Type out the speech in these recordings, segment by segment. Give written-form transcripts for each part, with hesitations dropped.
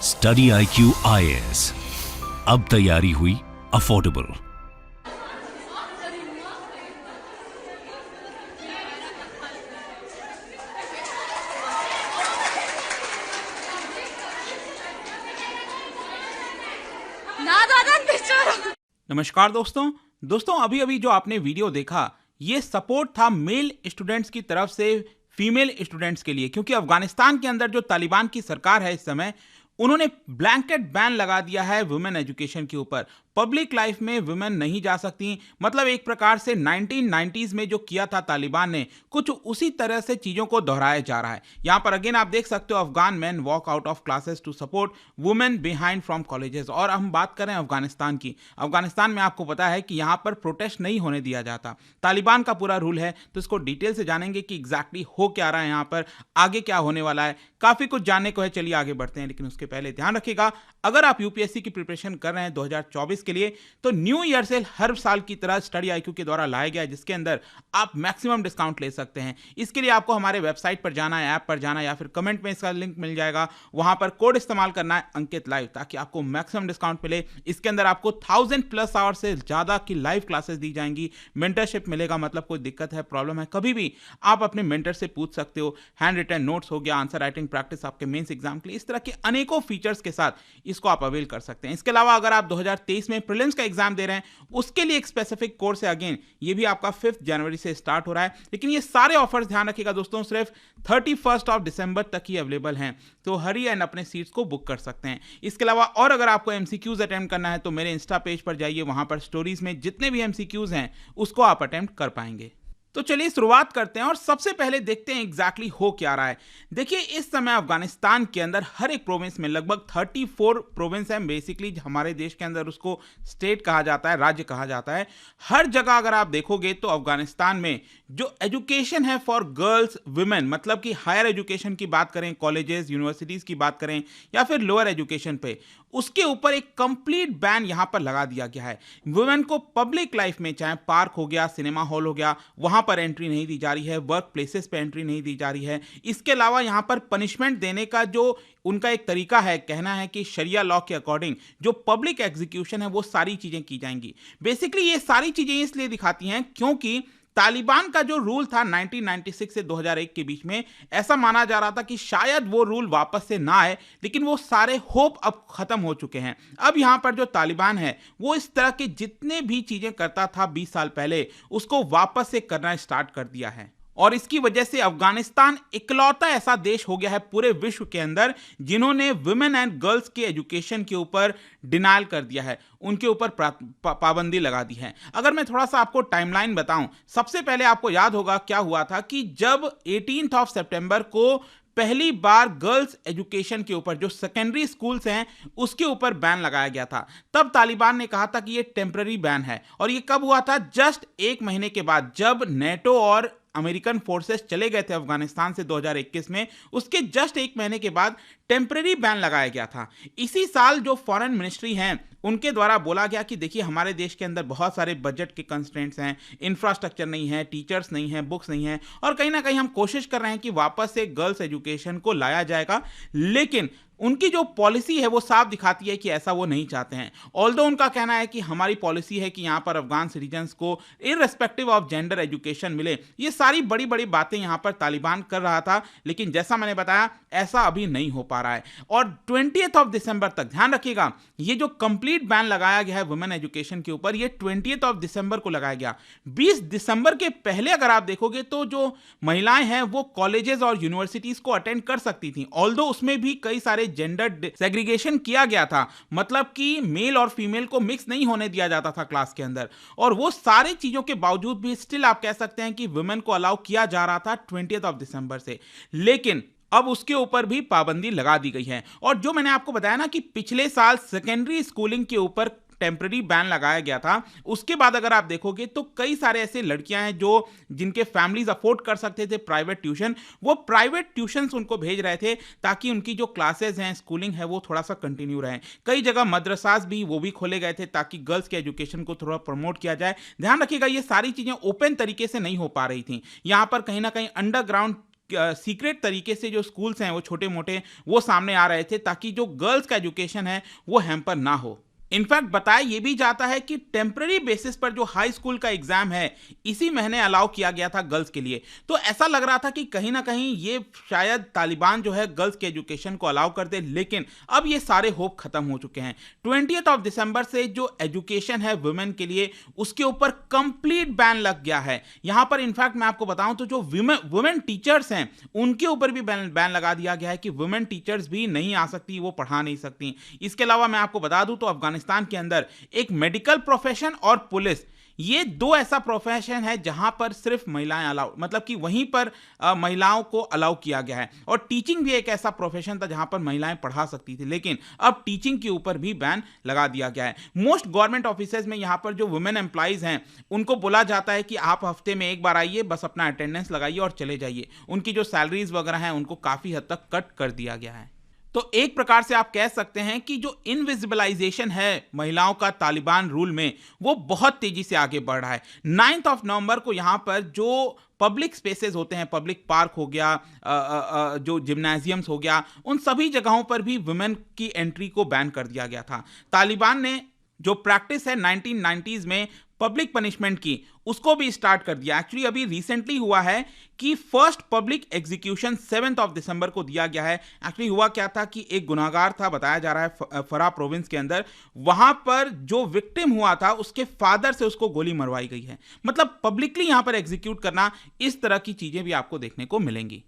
Study IQ IAS, अब तैयारी हुई अफोर्डेबल। नमस्कार दोस्तों अभी अभी जो आपने वीडियो देखा ये सपोर्ट था मेल स्टूडेंट्स की तरफ से फीमेल स्टूडेंट्स के लिए, क्योंकि अफगानिस्तान के अंदर जो तालिबान की सरकार है इस समय उन्होंने ब्लैंकेट बैन लगा दिया है वुमेन एजुकेशन के ऊपर। पब्लिक लाइफ में वुमेन नहीं जा सकती, मतलब एक प्रकार से 1990s में जो किया था तालिबान ने कुछ उसी तरह से चीजों को दोहराया जा रहा है। यहां पर अगेन आप देख सकते हो, Afghan man walk out of classes to support women behind from colleges. और हम बात करें अफगानिस्तान की, अफगानिस्तान में आपको पता है कि यहां पर प्रोटेस्ट नहीं होने दिया जाता, तालिबान का पूरा रूल है। तो इसको डिटेल से जानेंगे कि एग्जैक्टली हो क्या रहा है यहां पर, आगे क्या होने वाला है, काफी कुछ जानने को है। चलिए आगे बढ़ते हैं, लेकिन उसके पहले ध्यान रखिएगा अगर आप यूपीएससी की प्रिपरेशन कर रहे हैं 2024 के लिए, तो न्यू ईयर सेल हर साल की तरह स्टडी IQ के द्वारा लाया गया है, जिसके अंदर आप मैक्सिमम डिस्काउंट ले सकते हैं। इसके लिए आपको हमारे वेबसाइट पर जाना है, ऐप पर जाना है, या फिर कमेंट में इसका लिंक मिल जाएगा, वहां पर कोड इस्तेमाल करना है अंकित लाइव, ताकि आपको मैक्सिमम डिस्काउंट मिले। इसके अंदर आपको 1000+ आवर से ज्यादा की लाइव क्लासेस दी जाएंगी, मेंटरशिप मिलेगा, मतलब कोई दिक्कत है, प्रॉब्लम है, कभी भी आप अपने मेंटर से पूछ सकते हो। हैंड रिटन नोट्स हो गया, आंसर राइटिंग प्रैक्टिस आपके मेंस एग्जाम के लिए, इस तरह के अनेकों फीचर्स के साथ इसको आप अवेल कर सकते हैं। इसके अलावा अगर आप 2023 में प्रीलिम्स का एग्जाम दे रहे हैं, उसके लिए एक स्पेसिफिक कोर्स है, अगेन ये भी आपका 5 जनवरी से स्टार्ट हो रहा है। लेकिन ये सारे ऑफर्स ध्यान रखिएगा दोस्तों, सिर्फ 31 दिसंबर तक ही अवेलेबल हैं, तो हरी एंड अपने सीट्स को बुक कर सकते हैं। इसके अलावा और अगर आपको MCQs अटेम्प्ट करना है तो मेरे इंस्टा पेज पर जाइए, वहां पर स्टोरीज में जितने भी MCQs हैं उसको आप अटेम्प्ट कर पाएंगे। तो चलिए शुरुआत करते हैं और सबसे पहले देखते हैं एग्जैक्टली हो क्या रहा है। देखिए इस समय अफगानिस्तान के अंदर हर एक प्रोविंस में, लगभग 34 प्रोविंस है, बेसिकली हमारे देश के अंदर उसको स्टेट कहा जाता है, राज्य कहा जाता है। हर जगह अगर आप देखोगे तो अफगानिस्तान में जो एजुकेशन है फॉर गर्ल्स वुमेन, मतलब कि हायर एजुकेशन की बात करें, कॉलेजेस यूनिवर्सिटीज की बात करें, या फिर लोअर एजुकेशन पे, उसके ऊपर एक कंप्लीट बैन यहां पर लगा दिया गया है। वुमेन को पब्लिक लाइफ में, चाहे पार्क हो गया, सिनेमा हॉल हो गया, वहां पर एंट्री नहीं दी जा रही है, वर्क प्लेसेस पे एंट्री नहीं दी जा रही है। इसके अलावा यहां पर पनिशमेंट देने का जो उनका एक तरीका है, कहना है कि शरिया लॉ के अकॉर्डिंग जो पब्लिक एग्जीक्यूशन है वो सारी चीजें की जाएंगी। बेसिकली ये सारी चीजें इसलिए दिखाती हैं क्योंकि तालिबान का जो रूल था 1996 से 2001 के बीच में, ऐसा माना जा रहा था कि शायद वो रूल वापस से ना आए, लेकिन वो सारे होप अब खत्म हो चुके हैं। अब यहां पर जो तालिबान है वो इस तरह के जितने भी चीजें करता था 20 साल पहले, उसको वापस से करना स्टार्ट कर दिया है। और इसकी वजह से अफगानिस्तान इकलौता ऐसा देश हो गया है पूरे विश्व के अंदर जिन्होंने वुमेन एंड गर्ल्स के एजुकेशन के ऊपर डिनायल कर दिया है, उनके ऊपर पाबंदी लगा दी है। अगर मैं थोड़ा सा आपको टाइमलाइन बताऊं, सबसे पहले आपको याद होगा क्या हुआ था कि जब 18 सितंबर को पहली बार गर्ल्स एजुकेशन के ऊपर, जो सेकेंडरी स्कूल्स हैं उसके ऊपर बैन लगाया गया था, तब तालिबान ने कहा था कि ये टेम्पररी बैन है। और ये कब हुआ था? जस्ट एक महीने के बाद, जब नेटो और अमेरिकन फोर्सेस चले गए थे अफगानिस्तान से 2021 में, उसके जस्ट एक महीने के बाद टेम्पररी बैन लगाया गया था। इसी साल जो फॉरेन मिनिस्ट्री हैं उनके द्वारा बोला गया कि देखिए हमारे देश के अंदर बहुत सारे बजट के कंस्ट्रेंट्स हैं, इंफ्रास्ट्रक्चर नहीं है, टीचर्स नहीं है, बुक्स नहीं है, और कहीं ना कहीं हम कोशिश कर रहे हैं कि वापस से गर्ल्स एजुकेशन को लाया जाएगा, लेकिन उनकी जो पॉलिसी है वो साफ दिखाती है कि ऐसा वो नहीं चाहते हैं। ऑल्दो उनका कहना है कि हमारी पॉलिसी है कि यहाँ पर अफगान सिटीजन्स को इररेस्पेक्टिव ऑफ जेंडर एजुकेशन मिले। ये सारी बड़ी बड़ी बातें यहाँ पर तालिबान कर रहा था, लेकिन जैसा मैंने बताया ऐसा अभी नहीं हो पा रहा है। और 20 दिसंबर तक, ध्यान रखिएगा, ये जो कंप्लीट बैन लगाया गया है वुमेन एजुकेशन के ऊपर, ये 20 दिसंबर को लगाया गया। 20 दिसंबर के पहले अगर आप देखोगे तो जो महिलाएं हैं वो कॉलेजेस और यूनिवर्सिटीज को अटेंड कर सकती थी, ऑल्दो उसमें भी कई सारे जेंडर सेग्रीगेशन किया गया था, मतलब कि मेल और फीमेल को मिक्स नहीं होने दिया जाता था क्लास के अंदर। और वो सारी चीजों के बावजूद भी स्टिल आप कह सकते हैं कि वुमेन को अलाउ किया जा रहा था 20 दिसंबर से, लेकिन अब उसके ऊपर भी पाबंदी लगा दी गई है। और जो मैंने आपको बताया ना कि पिछले साल सेकेंडरी स्कूलिंग के ऊपर टेम्पररी बैन लगाया गया था, उसके बाद अगर आप देखोगे तो कई सारे ऐसे लड़कियां हैं जो जिनके फैमिलीज अफोर्ड कर सकते थे प्राइवेट ट्यूशन, वो प्राइवेट ट्यूशंस उनको भेज रहे थे ताकि उनकी जो क्लासेस हैं, स्कूलिंग है, वो थोड़ा सा कंटिन्यू रहे। कई जगह मदरसास भी वो भी खोले गए थे ताकि गर्ल्स के एजुकेशन को थोड़ा प्रमोट किया जाए। ध्यान रखिएगा ये सारी चीजें ओपन तरीके से नहीं हो पा रही थी, यहां पर कहीं ना कहीं अंडरग्राउंड सीक्रेट तरीके से जो स्कूल्स हैं वो छोटे मोटे वो सामने आ रहे थे, ताकि जो गर्ल्स का एजुकेशन है वो हैम्पर ना हो। इनफैक्ट बताया ये भी जाता है कि टेम्पररी बेसिस पर जो हाई स्कूल का एग्जाम है इसी महीने अलाउ किया गया था गर्ल्स के लिए। तो ऐसा लग रहा था कि कहीं ना कहीं ये शायद तालिबान जो है गर्ल्स के एजुकेशन को अलाउ कर दे, लेकिन अब ये सारे होप खत्म हो चुके हैं। 20 दिसंबर से जो एजुकेशन है वुमेन के लिए उसके ऊपर कंप्लीट बैन लग गया है। यहां पर इनफैक्ट मैं आपको बताऊं तो जो वुमेन टीचर्स हैं उनके ऊपर भी बैन लगा दिया गया है कि वुमेन टीचर्स भी नहीं आ सकती, वो पढ़ा नहीं सकती। इसके अलावा मैं आपको बता दूं तो अफगानिस्तान के अंदर एक मेडिकल प्रोफेशन और पुलिस, ये दो ऐसा प्रोफेशन है जहां पर सिर्फ महिलाएं अलाउ, मतलब कि वहीं पर महिलाओं को अलाउ किया गया है। और टीचिंग भी एक ऐसा प्रोफेशन था जहां पर महिलाएं पढ़ा सकती थी, लेकिन अब टीचिंग के ऊपर भी बैन लगा दिया गया है। मोस्ट गवर्नमेंट ऑफिसेज में यहां पर जो वुमेन एम्प्लॉइज हैं उनको बोला जाता है कि आप हफ्ते में एक बार आइए, बस अपना अटेंडेंस लगाइए और चले जाइए। उनकी जो सैलरीज वगैरह हैं उनको काफी हद तक कट कर दिया गया है। तो एक प्रकार से आप कह सकते हैं कि जो इनविजिबलाइजेशन है महिलाओं का तालिबान रूल में वो बहुत तेजी से आगे बढ़ रहा है। 9 नवंबर को यहां पर जो पब्लिक स्पेसेस होते हैं, पब्लिक पार्क हो गया, जो जिम्नाजियम्स हो गया, उन सभी जगहों पर भी वुमेन की एंट्री को बैन कर दिया गया था। तालिबान ने जो प्रैक्टिस है 1990s में पब्लिक पनिशमेंट की उसको भी स्टार्ट कर दिया। एक्चुअली अभी रिसेंटली हुआ है कि फर्स्ट पब्लिक एग्जीक्यूशन 7 दिसंबर को दिया गया है। एक्चुअली हुआ क्या था कि एक गुनाहगार था, बताया जा रहा है फरा प्रोविंस के अंदर, वहां पर जो विक्टिम हुआ था उसके फादर से उसको गोली मरवाई गई है। मतलब पब्लिकली यहां पर एग्जीक्यूट करना, इस तरह की चीजें भी आपको देखने को मिलेंगी।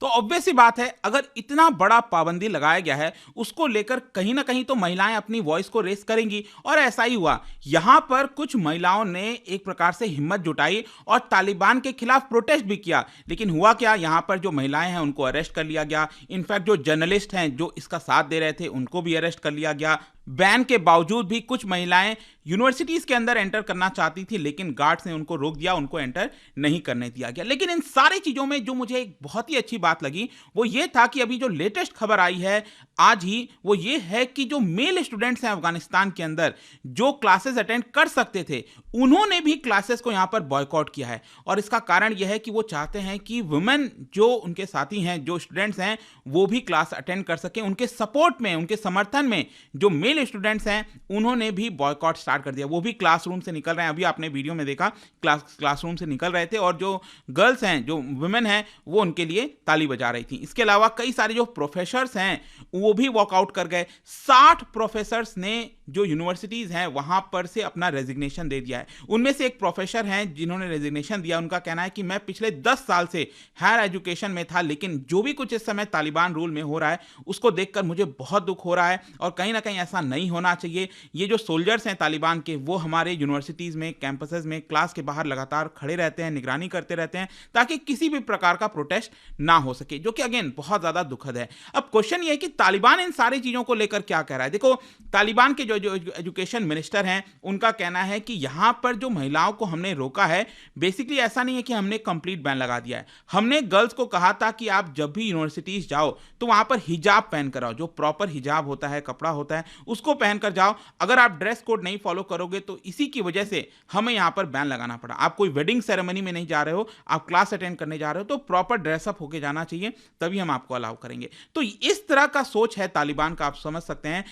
तो ऑब्वियस सी बात है, अगर इतना बड़ा पाबंदी लगाया गया है उसको लेकर कहीं ना कहीं तो महिलाएं अपनी वॉइस को रेस करेंगी, और ऐसा ही हुआ। यहां पर कुछ महिलाओं ने एक प्रकार से हिम्मत जुटाई और तालिबान के खिलाफ प्रोटेस्ट भी किया। लेकिन हुआ क्या, यहां पर जो महिलाएं हैं उनको अरेस्ट कर लिया गया। इनफैक्ट जो जर्नलिस्ट हैं जो इसका साथ दे रहे थे उनको भी अरेस्ट कर लिया गया। बैन के बावजूद भी कुछ महिलाएं यूनिवर्सिटीज के अंदर एंटर करना चाहती थी, लेकिन गार्ड्स ने उनको रोक दिया, उनको एंटर नहीं करने दिया गया। लेकिन इन सारी चीजों में जो मुझे एक बहुत ही अच्छी बात लगी वो ये था कि अभी जो लेटेस्ट खबर आई है आज ही, वो ये है कि जो मेल स्टूडेंट्स हैं अफगानिस्तान के अंदर जो क्लासेस अटेंड कर सकते थे उन्होंने भी क्लासेस को यहां पर बॉयकॉट किया है। और इसका कारण यह है कि वो चाहते हैं कि वुमेन जो उनके साथी हैं, जो स्टूडेंट्स हैं, वो भी क्लास अटेंड कर सकें। उनके सपोर्ट में, उनके समर्थन में जो मेल स्टूडेंट्स हैं उन्होंने भी बॉयकॉट स्टार्ट कर दिया। वो भी क्लासरूम से निकल रहे हैं। अभी आपने वीडियो में देखा क्लासरूम से निकल रहे थे, और जो गर्ल्स हैं, जो वुमेन हैं, वो उनके लिए ताली बजा रही थी। इसके अलावा कई सारे जो प्रोफेसर्स हैं वो भी वॉकआउट कर गए। 60 प्रोफेसर्स ने जो यूनिवर्सिटीज हैं वहां पर से अपना रेजिग्नेशन दे दिया है। उनमें से एक प्रोफेसर हैं जिन्होंने रेजिग्नेशन दिया। उनका कहना है कि मैं पिछले 10 साल से हायर एजुकेशन में था, लेकिन जो भी कुछ इस समय तालिबान रूल में हो रहा है उसको देखकर मुझे बहुत दुख हो रहा है, और कहीं ना कहीं ऐसा नहीं होना चाहिए। ये जो सोल्जर्स हैं तालिबान के, वो हमारे यूनिवर्सिटीज में, कैंपसेस में, क्लास के बाहर लगातार खड़े रहते हैं, निगरानी करते रहते हैं, ताकि किसी भी प्रकार का प्रोटेस्ट ना हो सके, जो कि अगेन बहुत ज्यादा दुखद है। अब क्वेश्चन ये है कि तालिबान इन सारी चीजों को लेकर क्या कह रहा है। देखो, तालिबान के जो एजुकेशन मिनिस्टर हैं उनका कहना है कि यहां पर जो महिलाओं को हमने रोका है, बेसिकली ऐसा नहीं है कि हमने कंप्लीट बैन लगा दिया है। हमने गर्ल्स को कहा था कि आप जब भी यूनिवर्सिटीज जाओ तो वहां पर हिजाब पहन कर आओ, जो प्रॉपर हिजाब होता है, कपड़ा होता है, उसको पहनकर जाओ। अगर आप ड्रेस कोड नहीं फॉलो करोगे तो इसी की वजह से हमें यहां पर बैन लगाना पड़ा। आप कोई वेडिंग सेरेमनी में नहीं जा रहे हो, आप क्लास अटेंड करने जा रहे हो, तो प्रॉपर ड्रेसअप होके जाना चाहिए, तभी हम आपको अलाउ करेंगे। तो इस तरह का सोच है तालिबान का, आप समझ सकते हैं।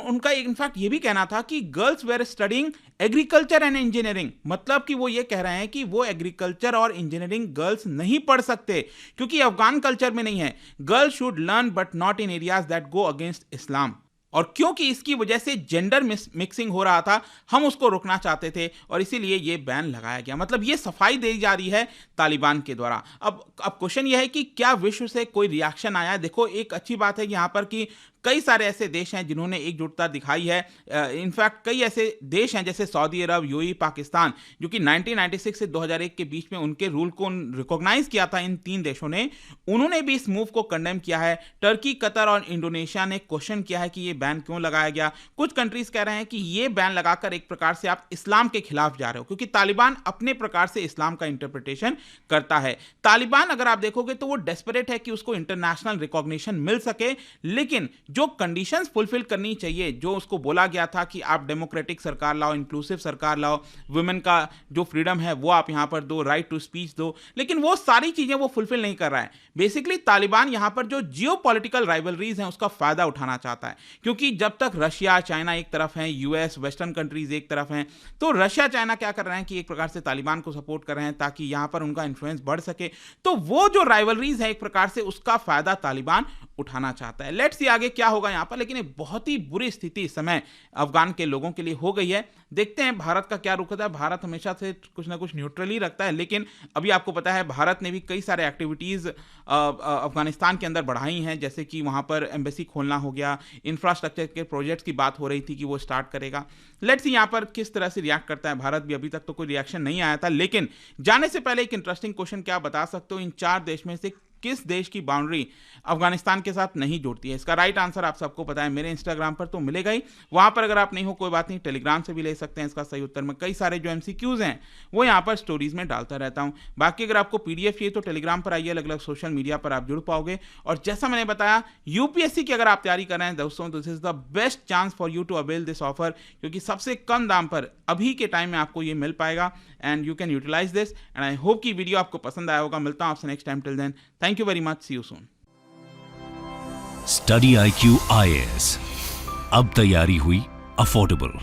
उनका इनफैक्ट ये भी कहना था कि girls were studying agriculture and engineering, मतलब कि वो ये कह रहे हैं कि वो एग्रीकल्चर और इंजीनियरिंग गर्ल्स नहीं पढ़ सकते क्योंकि अफगान कल्चर में नहीं है। Girls should learn but not in areas that go against इस्लाम। और क्योंकि इसकी वजह से जेंडर मिक्सिंग हो रहा था, हम उसको रोकना चाहते थे और इसीलिए ये बैन लगाया गया। मतलब ये सफाई दी जा रही है तालिबान के द्वारा। अब क्वेश्चन ये है कि क्या विश्व से कोई रिएक्शन आया। देखो, एक अच्छी बात है यहाँ पर कि कई सारे ऐसे देश हैं जिन्होंने एकजुटता दिखाई है। इनफैक्ट कई ऐसे देश हैं जैसे सऊदी अरब, यूएई, पाकिस्तान, जो कि 1996 से 2001 के बीच में उनके रूल को रिकॉग्नाइज किया था। इन 3 देशों ने, उन्होंने भी इस मूव को कंडेम किया है। टर्की, कतर और इंडोनेशिया ने क्वेश्चन किया है कि ये बैन क्यों लगाया गया। कुछ कंट्रीज कह रहे हैं कि ये बैन लगाकर एक प्रकार से आप इस्लाम के खिलाफ जा रहे हो, क्योंकि तालिबान अपने प्रकार से इस्लाम का इंटरप्रिटेशन करता है। तालिबान अगर आप देखोगे तो वो डेस्परेट है कि उसको इंटरनेशनल रिकॉग्निशन मिल सके, लेकिन जो कंडीशंस फुलफिल करनी चाहिए, जो उसको बोला गया था कि आप डेमोक्रेटिक सरकार लाओ, इंक्लूसिव सरकार लाओ, वुमेन का जो फ्रीडम है वो आप यहां पर दो, राइट टू स्पीच दो, लेकिन वो सारी चीजें वो फुलफिल नहीं कर रहा है। बेसिकली तालिबान यहां पर जो जियोपॉलिटिकल राइवलरीज हैं उसका फायदा उठाना चाहता है, क्योंकि जब तक रशिया चाइना एक तरफ है, यूएस वेस्टर्न कंट्रीज एक तरफ हैं, तो रशिया चाइना क्या कर रहे हैं कि एक प्रकार से तालिबान को सपोर्ट कर रहे हैं ताकि यहां पर उनका इन्फ्लुएंस बढ़ सके। तो वो जो राइवलरीज है एक प्रकार से उसका फायदा तालिबान उठाना चाहता है। लेट्स सी आगे क्या होगा यहां पर, लेकिन एक बहुत ही बुरी स्थिति इस समय अफगान के लोगों के लिए हो गई है। देखते हैं भारत का क्या रुख होता है। भारत हमेशा से कुछ ना कुछ न्यूट्रल ही रखता है, लेकिन अभी आपको पता है भारत ने भी कई सारे एक्टिविटीज अफगानिस्तान के अंदर बढ़ाई हैं, जैसे कि वहां पर एम्बेसी खोलना हो गया, इंफ्रास्ट्रक्चर के प्रोजेक्ट्स की बात हो रही थी कि वो स्टार्ट करेगा। लेट्स सी यहां पर किस तरह से रिएक्ट करता है भारत भी। अभी तक तो कोई रिएक्शन नहीं आया था, लेकिन जाने से पहले एक इंटरेस्टिंग क्वेश्चन, क्या बता सकते हो इन 4 देश में से किस देश की बाउंड्री अफगानिस्तान के साथ नहीं जुड़ती है? इसका राइट आंसर आप सबको पता है, मेरे इंस्टाग्राम पर तो मिलेगा ही, वहां पर अगर आप नहीं हो कोई बात नहीं, टेलीग्राम से भी ले सकते हैं इसका सही उत्तर। मैं कई सारे जो एमसीक्यूज हैं वो यहाँ पर स्टोरीज में डालता रहता हूँ। बाकी अगर आपको पीडीएफ चाहिए तो टेलीग्राम पर आइए, अलग अलग सोशल मीडिया पर आप जुड़ पाओगे। और जैसा मैंने बताया, यूपीएससी की अगर आप तैयारी कर रहे हैं दोस्तों, this is the best chance for you to avail this offer, क्योंकि सबसे कम दाम पर अभी के टाइम में आपको ये मिल पाएगा and you can utilise this. And I hope कि वीडियो आपको पसंद आया होगा। मिलता हूं आपसे next time, till then thank you very much, see you soon. Study IQ IAS, अब तैयारी हुई अफोर्डेबल।